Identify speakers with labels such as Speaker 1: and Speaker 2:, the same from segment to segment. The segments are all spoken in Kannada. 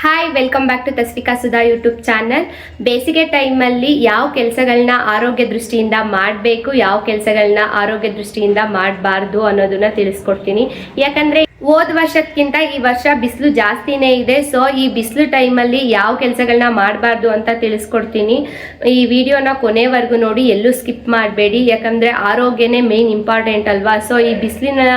Speaker 1: Hi, welcome back to Tasvika Sudha YouTube channel. ಬೇಸಿಗೆ ಟೈಮಲ್ಲಿ ಯಾವ ಕೆಲಸಗಳನ್ನ ಆರೋಗ್ಯ ದೃಷ್ಟಿಯಿಂದ ಮಾಡಬೇಕು, ಯಾವ ಕೆಲಸಗಳನ್ನ ಆರೋಗ್ಯ ದೃಷ್ಟಿಯಿಂದ ಮಾಡಬಾರ್ದು ಅನ್ನೋದನ್ನ ತಿಳಿಸ್ಕೊಡ್ತೀನಿ. ಯಾಕಂದ್ರೆ ಹೋದ ವರ್ಷಕ್ಕಿಂತ ಈ ವರ್ಷ ಬಿಸಿಲು ಜಾಸ್ತಿನೇ ಇದೆ. ಸೊ ಈ ಬಿಸಿಲು ಟೈಮಲ್ಲಿ ಯಾವ ಕೆಲಸಗಳನ್ನ ಮಾಡಬಾರ್ದು ಅಂತ ತಿಳಿಸ್ಕೊಡ್ತೀನಿ. ಈ ವಿಡಿಯೋನ ಕೊನೆವರೆಗೂ ನೋಡಿ, ಎಲ್ಲೂ ಸ್ಕಿಪ್ ಮಾಡಬೇಡಿ. ಯಾಕಂದ್ರೆ ಆರೋಗ್ಯನೇ ಮೇನ್ ಇಂಪಾರ್ಟೆಂಟ್ ಅಲ್ವಾ. ಸೊ ಈ ಬಿಸಿಲಿನ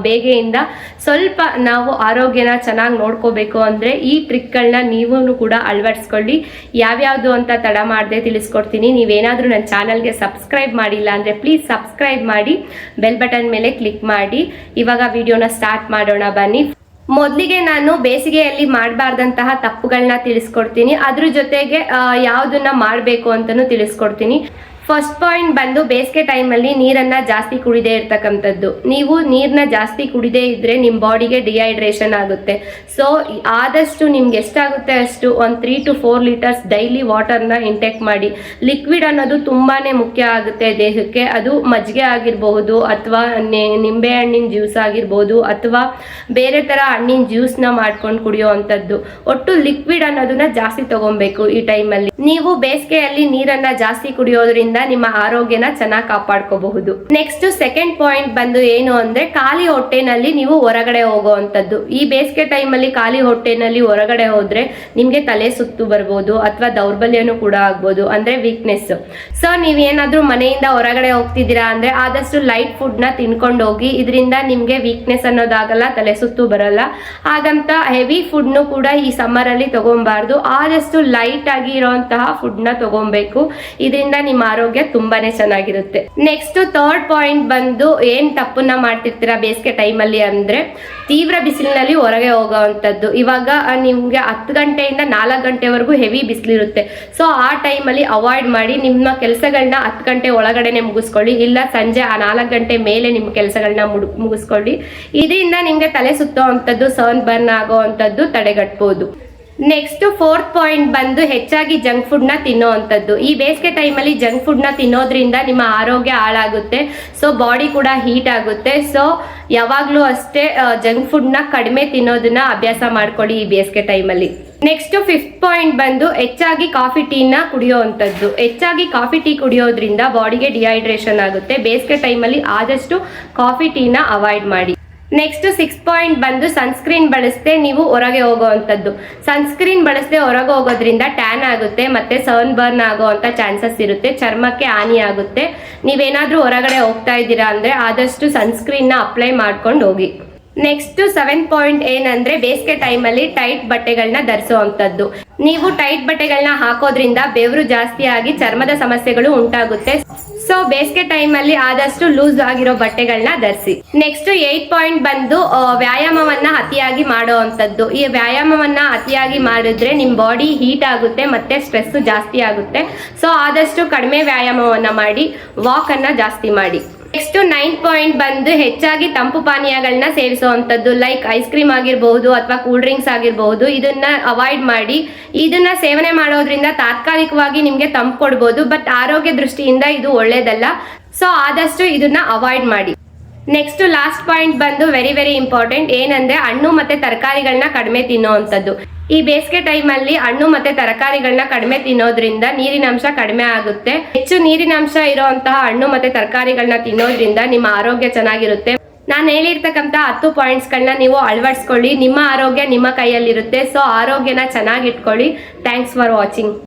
Speaker 1: ಬೇಗೆಯಿಂದ ಸ್ವಲ್ಪ ನಾವು ಆರೋಗ್ಯನ ಚೆನ್ನಾಗಿ ನೋಡ್ಕೋಬೇಕು ಅಂದ್ರೆ ಈ ಟ್ರಿಕ್ಗಳನ್ನ ನೀವು ಕೂಡ ಅಳವಡಿಸ್ಕೊಳ್ಳಿ. ಯಾವ್ಯಾವುದು ಅಂತ ತಡ ಮಾಡದೆ ತಿಳಿಸ್ಕೊಡ್ತೀನಿ. ನೀವೇನಾದ್ರೂ ನನ್ನ ಚಾನಲ್ಗೆ ಸಬ್ಸ್ಕ್ರೈಬ್ ಮಾಡಿಲ್ಲ ಅಂದ್ರೆ ಪ್ಲೀಸ್ ಸಬ್ಸ್ಕ್ರೈಬ್ ಮಾಡಿ, ಬೆಲ್ ಬಟನ್ ಮೇಲೆ ಕ್ಲಿಕ್ ಮಾಡಿ. ಇವಾಗ ವಿಡಿಯೋನ ಸ್ಟಾರ್ಟ್ ಮಾಡೋಣ ಬನ್ನಿ. ಮೊದಲಿಗೆ ನಾನು ಬೇಸಿಗೆಯಲ್ಲಿ ಮಾಡಬಾರ್ದಂತಹ ತಪ್ಪುಗಳನ್ನ ತಿಳಿಸ್ಕೊಡ್ತೀನಿ. ಅದ್ರ ಜೊತೆಗೆ ಯಾವ್ದನ್ನ ಮಾಡಬೇಕು ಅಂತಾನು ತಿಳಿಸ್ಕೊಡ್ತೀನಿ. ಫಸ್ಟ್ ಪಾಯಿಂಟ್ ಬಂದು ಬೇಸಿಗೆ ಟೈಮಲ್ಲಿ ನೀರನ್ನ ಜಾಸ್ತಿ ಕುಡಿದೇ ಇರ್ತಕ್ಕಂಥದ್ದು. ನೀವು ನೀರನ್ನ ಜಾಸ್ತಿ ಕುಡಿದೇ ಇದ್ರೆ ನಿಮ್ಮ ಬಾಡಿಗೆ ಡಿಹೈಡ್ರೇಷನ್ ಆಗುತ್ತೆ. ಸೊ ಆದಷ್ಟು ನಿಮ್ಗೆ ಎಷ್ಟಾಗುತ್ತೆ ಅಷ್ಟು ಒಂದು 3 to 4 ಲೀಟರ್ಸ್ ಡೈಲಿ ವಾಟರ್ನ ಇಂಟೇಕ್ ಮಾಡಿ. ಲಿಕ್ವಿಡ್ ಅನ್ನೋದು ತುಂಬಾನೇ ಮುಖ್ಯ ಆಗುತ್ತೆ ದೇಹಕ್ಕೆ. ಅದು ಮಜ್ಜಿಗೆ ಆಗಿರಬಹುದು, ಅಥವಾ ನಿಂಬೆ ಹಣ್ಣಿನ ಜ್ಯೂಸ್ ಆಗಿರ್ಬೋದು, ಅಥವಾ ಬೇರೆ ತರ ಹಣ್ಣಿನ ಜ್ಯೂಸ್ನ ಮಾಡ್ಕೊಂಡು ಕುಡಿಯೋ ಅಂಥದ್ದು. ಒಟ್ಟು ಲಿಕ್ವಿಡ್ ಅನ್ನೋದನ್ನ ಜಾಸ್ತಿ ತಗೊಬೇಕು ಈ ಟೈಮಲ್ಲಿ. ನೀವು ಬೇಸಿಗೆಯಲ್ಲಿ ನೀರನ್ನ ಜಾಸ್ತಿ ಕುಡಿಯೋದ್ರಿಂದ ನಿಮ್ಮ ಆರೋಗ್ಯನ ಚೆನ್ನಾಗಿ ಕಾಪಾಡ್ಕೋಬಹುದು. ನೆಕ್ಸ್ಟ್ ಸೆಕೆಂಡ್ ಪಾಯಿಂಟ್ ಬಂದು ಏನು ಅಂದ್ರೆ, ಖಾಲಿ ಹೊಟ್ಟೆನಲ್ಲಿ ನೀವು ಹೊರಗಡೆ ಹೋಗುವಂತದ್ದು. ಈ ಬೇಸಿಗೆ ಟೈಮ್ ಅಲ್ಲಿ ಖಾಲಿ ಹೊಟ್ಟೆನಲ್ಲಿ ಹೊರಗಡೆ ಹೋದ್ರೆ ನಿಮ್ಗೆ ತಲೆ ಸುತ್ತು ಬರ್ಬೋದು, ಅಥವಾ ದೌರ್ಬಲ್ಯನೂ ಕೂಡ ಆಗ್ಬೋದು, ಅಂದ್ರೆ ವೀಕ್ನೆಸ್. ಸೊ ನೀವೇನಾದ್ರೂ ಮನೆಯಿಂದ ಹೊರಗಡೆ ಹೋಗ್ತಿದ್ದೀರಾ ಅಂದ್ರೆ ಆದಷ್ಟು ಲೈಟ್ ಫುಡ್ ನ ತಿನ್ಕೊಂಡು ಹೋಗಿ. ಇದರಿಂದ ನಿಮ್ಗೆ ವೀಕ್ನೆಸ್ ಅನ್ನೋದಾಗಲ್ಲ, ತಲೆ ಸುತ್ತು ಬರಲ್ಲ. ಹಾಗಂತ ಹೆವಿ ಫುಡ್ ನು ಕೂಡ ಈ ಸಮ್ಮರ್ ಅಲ್ಲಿ ತಗೊಬಾರ್ದು. ಆದಷ್ಟು ಲೈಟ್ ಆಗಿ ಇರುವಂತಹ ಫುಡ್ ನ ತಗೊಬೇಕು. ಇದರಿಂದ ನಿಮ್ಮ ಆರೋಗ್ಯ ತುಂಬಾನೇ ಚೆನ್ನಾಗಿರುತ್ತೆ. ನೆಕ್ಸ್ಟ್ ಥರ್ಡ್ ಪಾಯಿಂಟ್ ಬಂದು, ಏನ್ ತಪ್ಪನ್ನ ಮಾಡ್ತಿರ್ತೀರಾ ಬೇಸಿಗೆ ಟೈಮ್ ಅಲ್ಲಿ ಅಂದ್ರೆ, ತೀವ್ರ ಬಿಸಿಲಿನಲ್ಲಿ ಹೊರಗೆ ಹೋಗೋವಂಥದ್ದು. ಇವಾಗ ನಿಮ್ಗೆ 10 ಗಂಟೆಯಿಂದ 4 ಗಂಟೆವರೆಗೂ ಹೆವಿ ಬಿಸಿಲಿರುತ್ತೆ. ಸೊ ಆ ಟೈಮಲ್ಲಿ ಅವಾಯ್ಡ್ ಮಾಡಿ. ನಿಮ್ಮ ಕೆಲಸಗಳನ್ನ 10 ಗಂಟೆ ಒಳಗಡೆನೆ ಮುಗಿಸ್ಕೊಳ್ಳಿ, ಇಲ್ಲ ಸಂಜೆ 4 ಗಂಟೆ ಮೇಲೆ ನಿಮ್ಮ ಕೆಲಸಗಳನ್ನ ಮುಗಿಸ್ಕೊಳ್ಳಿ. ಇದರಿಂದ ನಿಮ್ಗೆ ತಲೆ ಸುತ್ತೋ ಅಂಥದ್ದು, ಸನ್ ಬರ್ನ್ ಆಗೋ ಅಂಥದ್ದು ತಡೆಗಟ್ಬೋದು. ನೆಕ್ಸ್ಟ್ ಫೋರ್ತ್ ಪಾಯಿಂಟ್ ಬಂದು, ಹೆಚ್ಚಾಗಿ ಜಂಕ್ ಫುಡ್ ನ ತಿನ್ನೋ ಅಂಥದ್ದು. ಈ ಬೇಸಿಗೆ ಟೈಮಲ್ಲಿ ಜಂಕ್ ಫುಡ್ ನ ತಿನ್ನೋದ್ರಿಂದ ನಿಮ್ಮ ಆರೋಗ್ಯ ಹಾಳಾಗುತ್ತೆ. ಸೊ ಬಾಡಿ ಕೂಡ ಹೀಟ್ ಆಗುತ್ತೆ. ಸೊ ಯಾವಾಗ್ಲೂ ಅಷ್ಟೇ ಜಂಕ್ ಫುಡ್ ನ ಕಡಿಮೆ ತಿನ್ನೋದನ್ನ ಅಭ್ಯಾಸ ಮಾಡ್ಕೊಳ್ಳಿ ಈ ಬೇಸಿಗೆ ಟೈಮಲ್ಲಿ. ನೆಕ್ಸ್ಟ್ ಫಿಫ್ತ್ ಪಾಯಿಂಟ್ ಬಂದು, ಹೆಚ್ಚಾಗಿ ಕಾಫಿ ಟೀನ ಕುಡಿಯೋ ಅಂಥದ್ದು. ಹೆಚ್ಚಾಗಿ ಕಾಫಿ ಟೀ ಕುಡಿಯೋದ್ರಿಂದ ಬಾಡಿಗೆ ಡಿಹೈಡ್ರೇಷನ್ ಆಗುತ್ತೆ. ಬೇಸಿಗೆ ಟೈಮಲ್ಲಿ ಆದಷ್ಟು ಕಾಫಿ ಟೀನ ಅವಾಯ್ಡ್ ಮಾಡಿ. ನೆಕ್ಸ್ಟ್ 6th ಪಾಯಿಂಟ್ ಬಂದು, ಸನ್ಸ್ಕ್ರೀನ್ ಬಳಸದೆ ನೀವು ಹೊರಗೆ ಹೋಗುವಂಥದ್ದು. ಸನ್ಸ್ಕ್ರೀನ್ ಬಳಸದೆ ಹೊರಗೆ ಹೋಗೋದ್ರಿಂದ ಟ್ಯಾನ್ ಆಗುತ್ತೆ, ಮತ್ತೆ ಸನ್ ಬರ್ನ್ ಆಗೋ ಅಂತ ಚಾನ್ಸಸ್ ಇರುತ್ತೆ, ಚರ್ಮಕ್ಕೆ ಹಾನಿ ಆಗುತ್ತೆ. ನೀವೇನಾದ್ರೂ ಹೊರಗಡೆ ಹೋಗ್ತಾ ಇದ್ದೀರಾ ಅಂದ್ರೆ ಆದಷ್ಟು ಸನ್ಸ್ಕ್ರೀನ್ ನ ಅಪ್ಲೈ ಮಾಡ್ಕೊಂಡು ಹೋಗಿ. ನೆಕ್ಸ್ಟ್ 7th ಪಾಯಿಂಟ್ ಏನಂದ್ರೆ, ಬೇಸಿಗೆ ಟೈಮಲ್ಲಿ ಟೈಟ್ ಬಟ್ಟೆಗಳನ್ನ ಧರಿಸುವಂಥದ್ದು. ನೀವು ಟೈಟ್ ಬಟ್ಟೆಗಳನ್ನ ಹಾಕೋದ್ರಿಂದ ಬೆವರು ಜಾಸ್ತಿ ಆಗಿ ಚರ್ಮದ ಸಮಸ್ಯೆಗಳು ಉಂಟಾಗುತ್ತೆ. ಸೊ ಬೇಸಿಗೆ ಟೈಮಲ್ಲಿ ಆದಷ್ಟು ಲೂಸ್ ಆಗಿರೋ ಬಟ್ಟೆಗಳನ್ನ ಧರಿಸಿ. ನೆಕ್ಸ್ಟ್ 8th ಪಾಯಿಂಟ್ ಬಂದು, ವ್ಯಾಯಾಮವನ್ನ ಅತಿಯಾಗಿ ಮಾಡೋ ಅಂಥದ್ದು. ಈ ವ್ಯಾಯಾಮವನ್ನ ಅತಿಯಾಗಿ ಮಾಡಿದ್ರೆ ನಿಮ್ ಬಾಡಿ ಹೀಟ್ ಆಗುತ್ತೆ, ಮತ್ತೆ ಸ್ಟ್ರೆಸ್ ಜಾಸ್ತಿ ಆಗುತ್ತೆ. ಸೊ ಆದಷ್ಟು ಕಡಿಮೆ ವ್ಯಾಯಾಮವನ್ನ ಮಾಡಿ, ವಾಕ್ ಅನ್ನ ಜಾಸ್ತಿ ಮಾಡಿ. ನೆಕ್ಸ್ಟ್ 9th ಪಾಯಿಂಟ್ ಬಂದು, ಹೆಚ್ಚಾಗಿ ತಂಪು ಪಾನೀಯಗಳನ್ನ ಸೇವಿಸುವಂತದ್ದು. ಲೈಕ್ ಐಸ್ ಕ್ರೀಮ್ ಆಗಿರಬಹುದು, ಅಥವಾ ಕೂಲ್ ಡ್ರಿಂಕ್ಸ್ ಆಗಿರಬಹುದು. ಇದನ್ನ ಅವಾಯ್ಡ್ ಮಾಡಿ. ಇದನ್ನ ಸೇವನೆ ಮಾಡೋದ್ರಿಂದ ತಾತ್ಕಾಲಿಕವಾಗಿ ನಿಮ್ಗೆ ತಂಪು ಕೊಡ್ಬೋದು, ಬಟ್ ಆರೋಗ್ಯ ದೃಷ್ಟಿಯಿಂದ ಇದು ಒಳ್ಳೇದಲ್ಲ. ಸೊ ಆದಷ್ಟು ಇದನ್ನ ಅವಾಯ್ಡ್ ಮಾಡಿ. ನೆಕ್ಸ್ಟ್ ಲಾಸ್ಟ್ ಪಾಯಿಂಟ್ ಬಂದು ವೆರಿ ವೆರಿ ಇಂಪಾರ್ಟೆಂಟ್. ಏನಂದ್ರೆ, ಹಣ್ಣು ಮತ್ತೆ ತರಕಾರಿಗಳನ್ನ ಕಡಿಮೆ ತಿನ್ನೋವಂಥದ್ದು. ಈ ಬೇಸಿಗೆ ಟೈಮ್ ಅಲ್ಲಿ ಹಣ್ಣು ಮತ್ತೆ ತರಕಾರಿಗಳನ್ನ ಕಡಿಮೆ ತಿನ್ನೋದ್ರಿಂದ ನೀರಿನಾಂಶ ಕಡಿಮೆ ಆಗುತ್ತೆ. ಹೆಚ್ಚು ನೀರಿನಾಂಶ ಇರುವಂತಹ ಹಣ್ಣು ಮತ್ತೆ ತರಕಾರಿಗಳನ್ನ ತಿನ್ನೋದ್ರಿಂದ ನಿಮ್ಮ ಆರೋಗ್ಯ ಚೆನ್ನಾಗಿರುತ್ತೆ. ನಾನು ಹೇಳಿರ್ತಕ್ಕಂಥ 10 ಪಾಯಿಂಟ್ಸ್ ಗಳನ್ನ ನೀವು ಅಳವಡಿಸ್ಕೊಳ್ಳಿ. ನಿಮ್ಮ ಆರೋಗ್ಯ ನಿಮ್ಮ ಕೈಯಲ್ಲಿರುತ್ತೆ. ಸೊ ಆರೋಗ್ಯನ ಚೆನ್ನಾಗಿ ಇಟ್ಕೊಳ್ಳಿ. Thanks for watching.